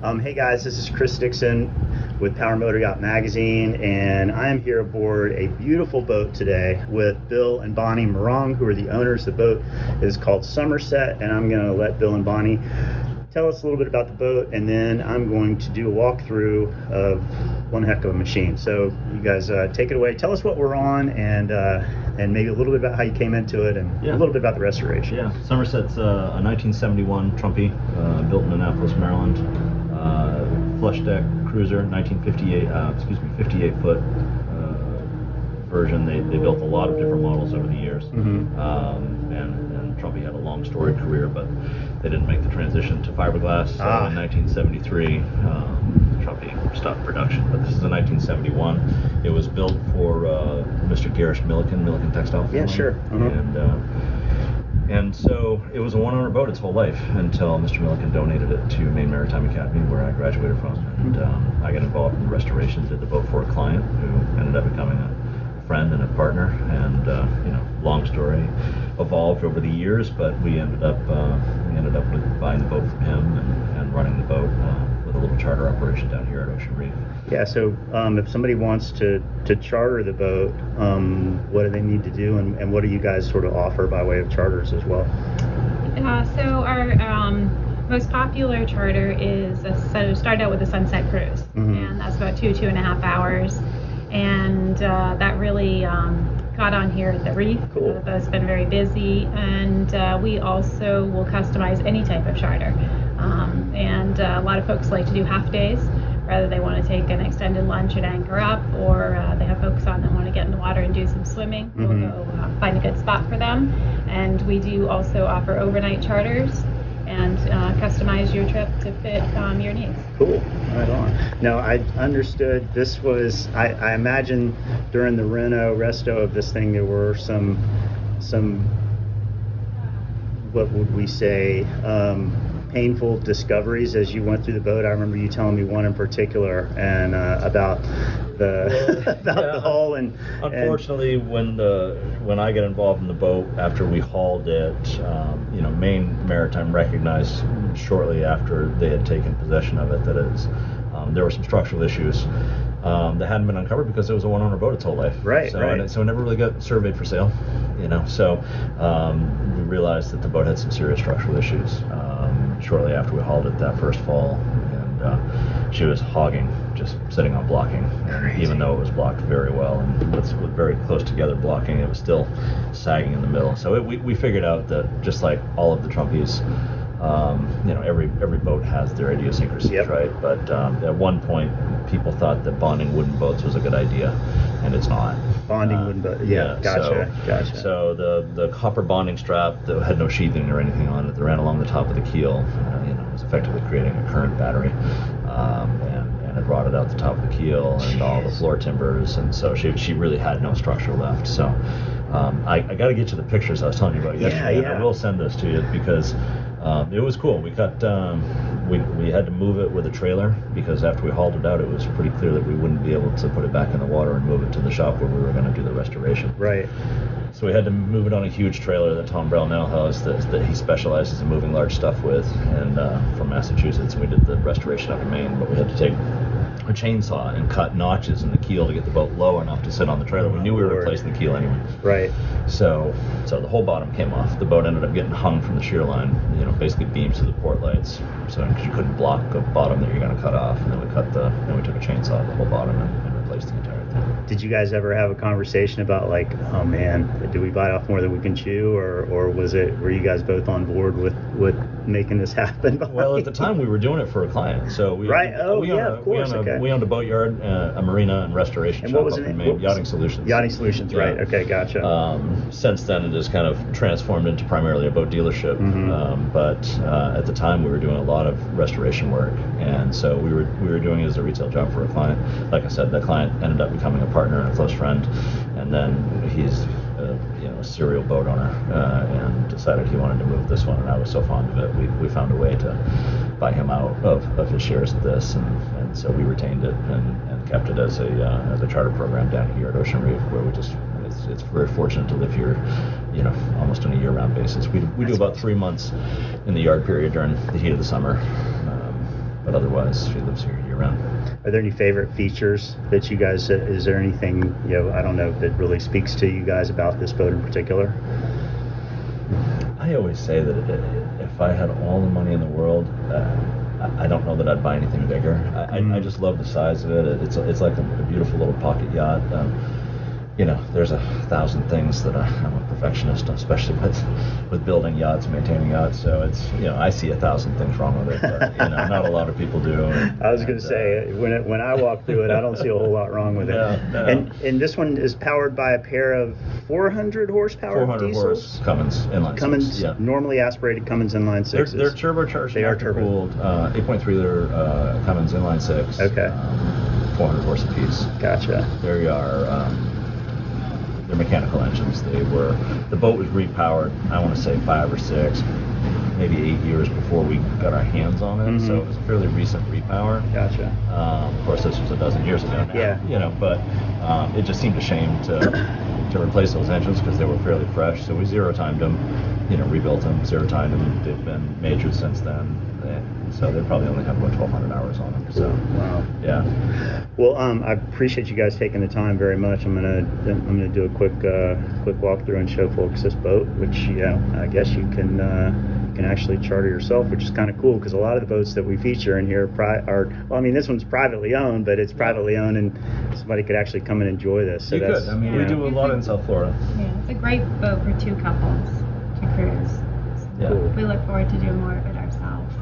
Hey guys, this is Chris Dixon with Power Motor Yacht Magazine, and I am here aboard a beautiful boat today with Bill and Bonny Morong, who are the owners. The boat is called Somerset, and I'm going to let Bill and Bonny tell us a little bit about the boat, and then I'm going to do a walkthrough of one heck of a machine. So you guys take it away. Tell us what we're on, and maybe a little bit about how you came into it, and a little bit about the restoration. Yeah, Somerset's a 1971 Trumpy, built in Annapolis, Maryland. Flush deck cruiser, 58 foot version. They built a lot of different models over the years, and Trumpy had a long storied career, but they didn't make the transition to fiberglass. So in 1973, Trumpy stopped production. But this is a 1971. It was built for Mr. Garish Milliken Textile. Yeah, sure. And so it was a one-owner boat its whole life until Mr. Milliken donated it to Maine Maritime Academy, where I graduated from. And I got involved in the restoration, did the boat for a client who ended up becoming a friend and a partner. And long story, evolved over the years, but we ended up with buying the boat from him and running the boat with a little charter operation down here at Ocean Reef. Yeah, so if somebody wants to charter the boat, what do they need to do, and what do you guys sort of offer by way of charters as well? So our most popular charter is started out with a sunset cruise, and that's about 2.5 hours, and that really got on here at the reef. Cool. The boat's been very busy, and we also will customize any type of charter, and a lot of folks like to do half days. Whether they want to take an extended lunch and anchor up, or they have folks on that want to get in the water and do some swimming, we'll go find a good spot for them. And we do also offer overnight charters and customize your trip to fit your needs. Cool, right on. Now, I understood this was, I imagine during the resto of this thing, there were some what would we say, painful discoveries as you went through the boat. I remember you telling me one in particular, and about the hull and. Unfortunately, when I got involved in the boat after we hauled it, Maine Maritime recognized shortly after they had taken possession of it that there were some structural issues that hadn't been uncovered because it was a one-owner boat its whole life. Right. So it never really got surveyed for sale. So we realized that the boat had some serious structural issues. Shortly after we hauled it that first fall, and she was hogging, just sitting on blocking. And even though it was blocked very well and with very close together blocking, it was still sagging in the middle. So we figured out that just like all of the Trumpies, every boat has their idiosyncrasies, right? But at one point, people thought that bonding wooden boats was a good idea, and it's not. Bonding wooden boat, gotcha. So the copper bonding strap that had no sheathing or anything on it that ran along the top of the keel, was effectively creating a current battery, and it rotted out the top of the keel and all the floor timbers, and so she really had no structure left. So I got to get you the pictures I was telling you about yesterday. Yeah. I will send those to you because it was cool. We got we had to move it with a trailer because after we hauled it out, it was pretty clear that we wouldn't be able to put it back in the water and move it to the shop where we were going to do the restoration. Right. So we had to move it on a huge trailer that Tom Brownell has that he specializes in moving large stuff with, and from Massachusetts. We did the restoration up in Maine, but we had to take a chainsaw and cut notches in the keel to get the boat low enough to sit on the trailer. We knew we were replacing the keel anyway. Right. So the whole bottom came off. The boat ended up getting hung from the shear line, basically beams to the port lights. So because you couldn't block a bottom that you're going to cut off, and then we took a chainsaw to the whole bottom and replaced the entire thing. Did you guys ever have a conversation about like, oh man, do we bite off more than we can chew, or were you guys both on board with making this happen? Well, at the time we were doing it for a client, so we owned a boatyard, a marina and restoration shop up in Maine, Yachting Solutions. Yachting Solutions, right? Okay, gotcha. Since then, it has kind of transformed into primarily a boat dealership, but at the time we were doing a lot of restoration work, and so we were doing it as a retail job for a client. Like I said, that client ended up becoming a partner and a close friend, and then he's a serial boat owner, and decided he wanted to move this one, and I was so fond of it, we found a way to buy him out of his shares of this, and so we retained it and kept it as a charter program down here at Ocean Reef, where it's very fortunate to live here, almost on a year-round basis. We do about 3 months in the yard period during the heat of the summer, but otherwise she lives here year round. Are there any favorite features that you guys, is there anything, I don't know, that really speaks to you guys about this boat in particular? I always say that if I had all the money in the world, I don't know that I'd buy anything bigger. I just love the size of it. It's like a beautiful little pocket yacht. There's 1,000 things that I'm a perfectionist, especially with building yachts, maintaining yachts. So it's, I see 1,000 things wrong with it, but not a lot of people do. I was going to say, when I walk through it, I don't see a whole lot wrong with it. No. And this one is powered by a pair of 400 horsepower 400 diesels? horse Cummins inline Cummins, six. Yeah. normally aspirated Cummins inline sixes. They're turbocharged. They are cooled 8.3 liter Cummins inline six. Okay. 400 horse apiece. Gotcha. There are. They're mechanical engines. The boat was repowered, I want to say 5 or 6, maybe 8 years before we got our hands on it. So it was a fairly recent repower. Gotcha. Of course, this was a dozen years ago now. Yeah. But it just seemed a shame to replace those engines because they were fairly fresh. So we zero-timed them, rebuilt them, zero-timed them. They've been majored since then. So they probably only have about 1,200 hours on them. So, wow. Yeah. Well, I appreciate you guys taking the time very much. I'm gonna do a quick walkthrough and show folks this boat, which I guess you can actually charter yourself, which is kind of cool because a lot of the boats that we feature in here this one's privately owned, but it's privately owned and somebody could actually come and enjoy this. So you could. I mean, we do a lot in South Florida. Yeah, it's a great boat for 2 couples to cruise. Yeah. Cool. We look forward to doing more of it ourselves.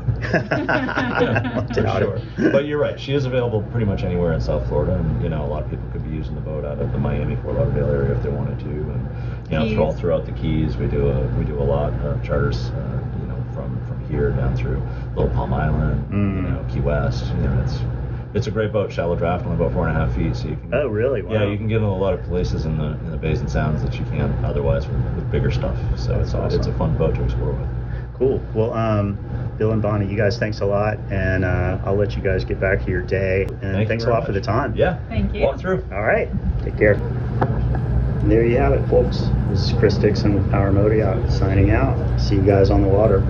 For sure. But you're right. She is available pretty much anywhere in South Florida, and a lot of people could be using the boat out of the Miami, Fort Lauderdale area if they wanted to, and all throughout the Keys. We do a lot of charters, from here down through Little Palm Island, Key West. It's a great boat, shallow draft, only about 4.5 feet, so you can. Oh, really? Wow. Yeah, you can get in a lot of places in the bays and sounds that you can't otherwise with bigger stuff. So it's a fun boat to explore with. Cool. Well, Bill and Bonnie, you guys, thanks a lot, and I'll let you guys get back to your day. And thanks a lot for the time. Yeah. Thank you. Walk through. All right. Take care. And there you have it, folks. This is Chris Dixon with Power Motor Yacht signing out. See you guys on the water.